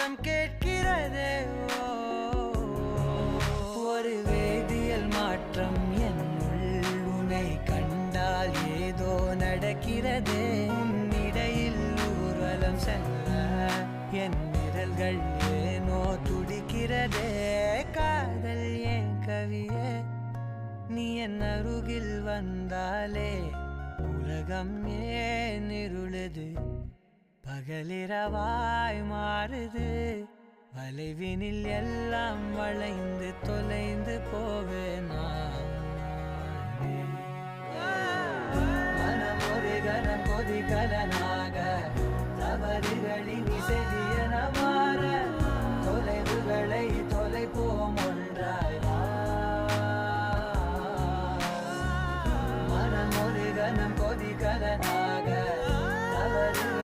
சத்தம் கேட்கிறதே. ஒரு வேதியியல் மாற்றம் என்னுள் உன்னை கண்டால் ஏதோ நடக்கிறதே. இடையில் ஊர்வலம் செல்ல என் விரல்கள் ஏனோ துடிக்கிறதே. காதல் ஏன் கவியே, நீ என் அருகில் வந்தாலே உலகம் ஏன் இருளுது, பகலிரவாய் மாறுது. வளைவினில் எல்லாம் வளைந்து தொலைந்து போவேனா. மனம் ஒரு கணம் கொதிக்கலனா,